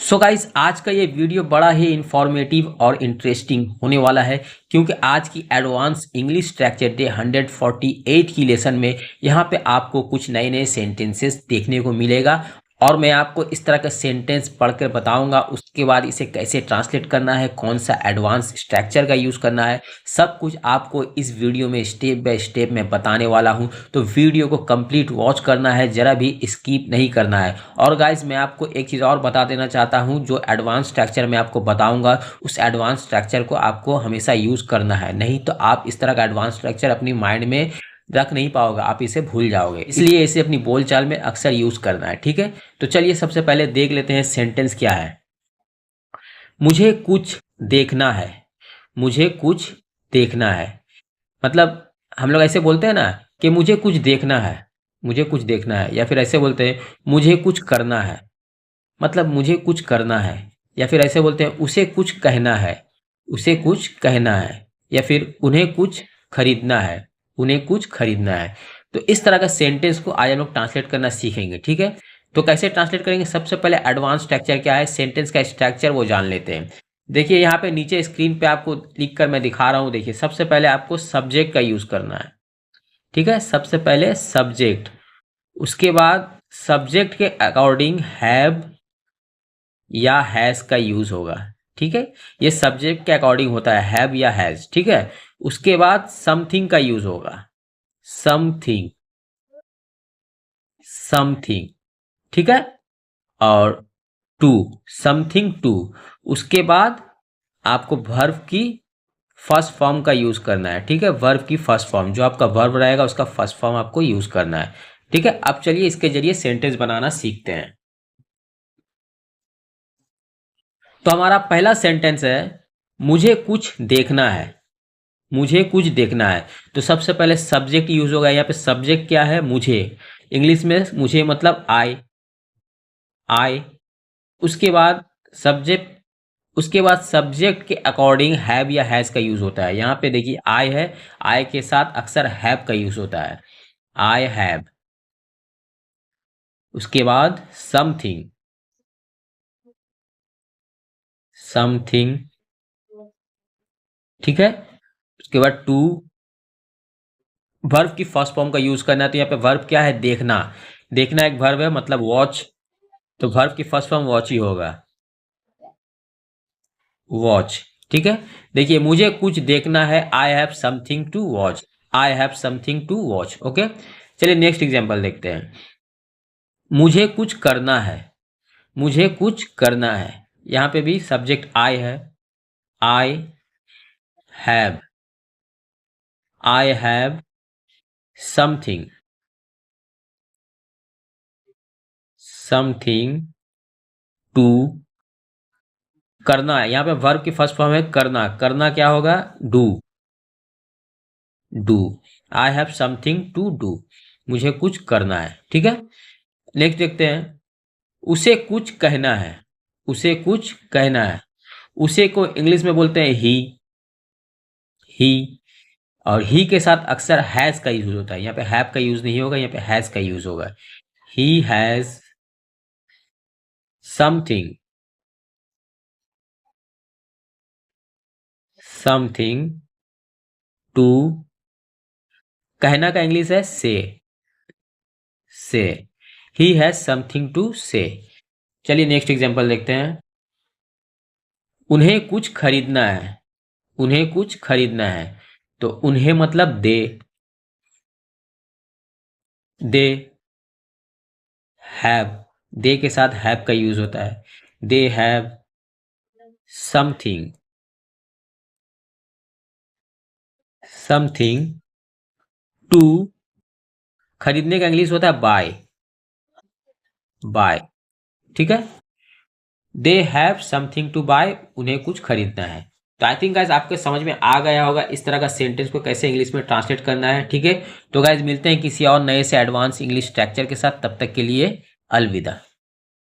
So guys, आज का ये वीडियो बड़ा ही इंफॉर्मेटिव और इंटरेस्टिंग होने वाला है, क्योंकि आज की एडवांस इंग्लिश स्ट्रक्चर डे 148 की लेसन में यहाँ पे आपको कुछ नए नए सेंटेंसेस देखने को मिलेगा और मैं आपको इस तरह का सेंटेंस पढ़कर बताऊंगा। उसके बाद इसे कैसे ट्रांसलेट करना है, कौन सा एडवांस स्ट्रक्चर का यूज़ करना है, सब कुछ आपको इस वीडियो में स्टेप बाय स्टेप मैं बताने वाला हूं। तो वीडियो को कंप्लीट वॉच करना है, ज़रा भी स्किप नहीं करना है। और गाइज, मैं आपको एक चीज़ और बता देना चाहता हूं, जो एडवांस स्ट्रक्चर मैं आपको बताऊंगा उस एडवांस स्ट्रक्चर को आपको हमेशा यूज़ करना है, नहीं तो आप इस तरह का एडवांस स्ट्रक्चर अपनी माइंड में रख नहीं पाओगे, आप इसे भूल जाओगे। इसलिए इसे अपनी बोलचाल में अक्सर यूज करना है, ठीक है। तो चलिए सबसे पहले देख लेते हैं सेंटेंस क्या है। मुझे कुछ देखना है। मुझे कुछ देखना है मतलब हम लोग ऐसे बोलते हैं ना कि मुझे कुछ देखना है, मुझे कुछ देखना है। या फिर ऐसे बोलते हैं मुझे कुछ करना है, मतलब मुझे कुछ करना है। या फिर ऐसे बोलते हैं उसे कुछ कहना है, उसे कुछ कहना है। या फिर उन्हें कुछ खरीदना है, उन्हें कुछ खरीदना है। तो इस तरह का सेंटेंस को आज हम लोग ट्रांसलेट करना सीखेंगे, ठीक है। तो कैसे ट्रांसलेट करेंगे, सबसे पहले एडवांस स्ट्रक्चर क्या है, सेंटेंस का स्ट्रक्चर वो जान लेते हैं। देखिए यहाँ पे नीचे स्क्रीन पे आपको लिख कर मैं दिखा रहा हूँ। देखिए सबसे पहले आपको सब्जेक्ट का यूज करना है, ठीक है। सबसे पहले सब्जेक्ट, उसके बाद सब्जेक्ट के अकॉर्डिंग हैव या हैज का यूज होगा, ठीक है। ये सब्जेक्ट के अकॉर्डिंग होता है, हैव या हैज, ठीक है। उसके बाद समथिंग का यूज होगा, समथिंग, समथिंग, ठीक है। और टू, समथिंग टू। उसके बाद आपको वर्ब की फर्स्ट फॉर्म का यूज करना है, ठीक है। वर्ब की फर्स्ट फॉर्म, जो आपका वर्ब रहेगा उसका फर्स्ट फॉर्म आपको यूज करना है, ठीक है। अब चलिए इसके जरिए सेंटेंस बनाना सीखते हैं। तो हमारा पहला सेंटेंस है मुझे कुछ देखना है। मुझे कुछ देखना है तो सबसे पहले सब्जेक्ट यूज होगा। यहाँ पे सब्जेक्ट क्या है, मुझे। इंग्लिश में मुझे मतलब आई, आई। उसके बाद सब्जेक्ट, उसके बाद सब्जेक्ट के अकॉर्डिंग हैव या हैज का यूज होता है। यहाँ पे देखिए आई है, आई के साथ अक्सर हैव का यूज होता है, आई हैव। उसके बाद समथिंग, समथिंग, ठीक है। उसके बाद टू, वर्ब की फर्स्ट फॉर्म का यूज करना है। तो यहाँ पे वर्ब क्या है, देखना। देखना एक वर्ब है, मतलब वॉच, तो वर्ब की फर्स्ट फॉर्म वॉच ही होगा, वॉच, ठीक है। देखिए मुझे कुछ देखना है, I have something to watch, I have something to watch, okay. चलिए नेक्स्ट एग्जांपल देखते हैं। मुझे कुछ करना है। मुझे कुछ करना है, यहाँ पे भी सब्जेक्ट आई है, I have, I have something, something to करना है। यहाँ पे वर्ब की फर्स्ट फॉर्म है करना, करना क्या होगा, do, do. I have something to do, मुझे कुछ करना है, ठीक है। नेक्स्ट देखते हैं। उसे कुछ कहना है। उसे कुछ कहना है, उसे को इंग्लिश में बोलते हैं ही। और ही के साथ अक्सर हैज का यूज होता है। यहाँ पे हैव का यूज नहीं होगा, यहाँ पे हैज का यूज होगा। He has something, something to, कहना का इंग्लिश है से। ही हैज समथिंग टू से। चलिए नेक्स्ट एग्जांपल देखते हैं। उन्हें कुछ खरीदना है। उन्हें कुछ खरीदना है तो उन्हें मतलब दे हैव, दे के साथ हैव का यूज होता है। They have something, something to, खरीदने का इंग्लिश होता है बाय, बाय, ठीक है। They have something to buy, उन्हें कुछ खरीदना है। तो आई थिंक गाइज आपके समझ में आ गया होगा इस तरह का सेंटेंस को कैसे इंग्लिश में ट्रांसलेट करना है, ठीक है। तो गाइज मिलते हैं किसी और नए से एडवांस इंग्लिश स्ट्रक्चर के साथ, तब तक के लिए अलविदा।